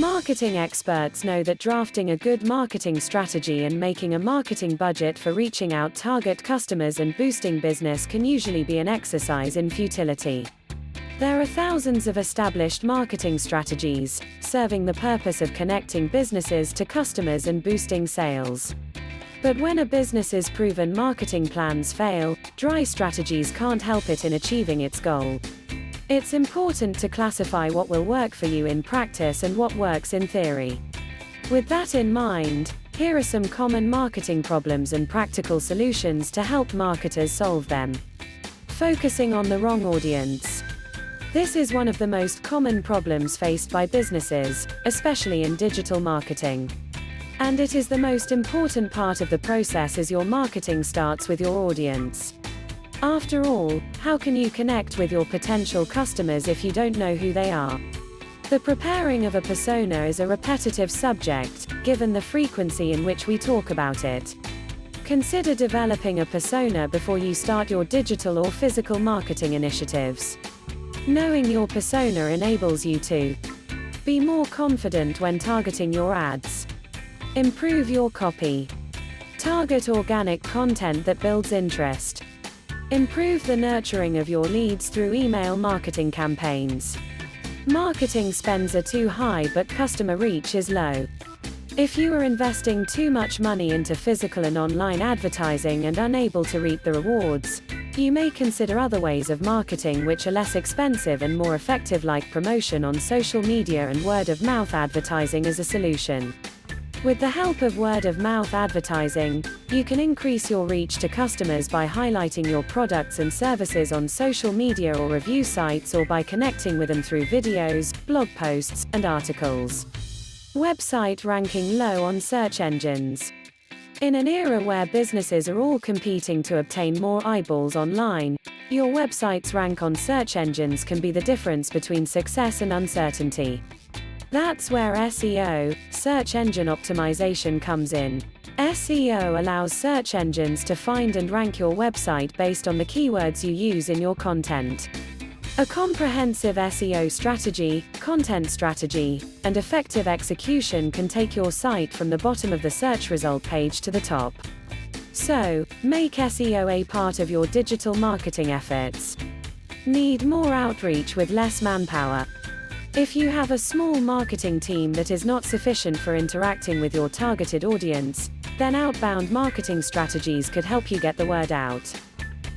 Marketing experts know that drafting a good marketing strategy and making a marketing budget for reaching out target customers and boosting business can usually be an exercise in futility. There are thousands of established marketing strategies, serving the purpose of connecting businesses to customers and boosting sales. But when a business's proven marketing plans fail, dry strategies can't help it in achieving its goal. It's important to classify what will work for you in practice and what works in theory. With that in mind, here are some common marketing problems and practical solutions to help marketers solve them. Focusing on the wrong audience. This is one of the most common problems faced by businesses, especially in digital marketing. And it is the most important part of the process, as your marketing starts with your audience. After all, how can you connect with your potential customers if you don't know who they are? The preparing of a persona is a repetitive subject, given the frequency in which we talk about it. Consider developing a persona before you start your digital or physical marketing initiatives. Knowing your persona enables you to be more confident when targeting your ads. Improve your copy. Target organic content that builds interest. Improve the nurturing of your leads through email marketing campaigns. Marketing spends are too high but customer reach is low. If you are investing too much money into physical and online advertising and unable to reap the rewards, you may consider other ways of marketing which are less expensive and more effective, like promotion on social media and word-of-mouth advertising as a solution. With the help of word-of-mouth advertising, you can increase your reach to customers by highlighting your products and services on social media or review sites, or by connecting with them through videos, blog posts, and articles. Website ranking low on search engines. In an era where businesses are all competing to obtain more eyeballs online, your website's rank on search engines can be the difference between success and uncertainty. That's where SEO, search engine optimization, comes in. SEO allows search engines to find and rank your website based on the keywords you use in your content. A comprehensive SEO strategy, content strategy, and effective execution can take your site from the bottom of the search result page to the top. So, make SEO a part of your digital marketing efforts. Need more outreach with less manpower. If you have a small marketing team that is not sufficient for interacting with your targeted audience, then outbound marketing strategies could help you get the word out.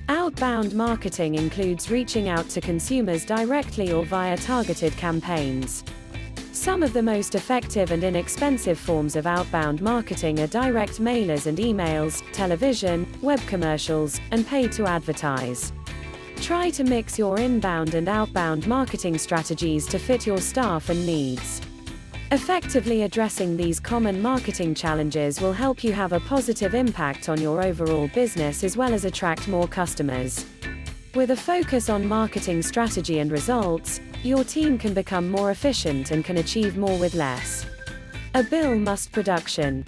Outbound marketing includes reaching out to consumers directly or via targeted campaigns. Some of the most effective and inexpensive forms of outbound marketing are direct mailers and emails, television, web commercials, and pay to advertise. Try to mix your inbound and outbound marketing strategies to fit your staff and needs. Effectively addressing these common marketing challenges will help you have a positive impact on your overall business, as well as attract more customers. With a focus on marketing strategy and results, your team can become more efficient and can achieve more with less. A bill must production.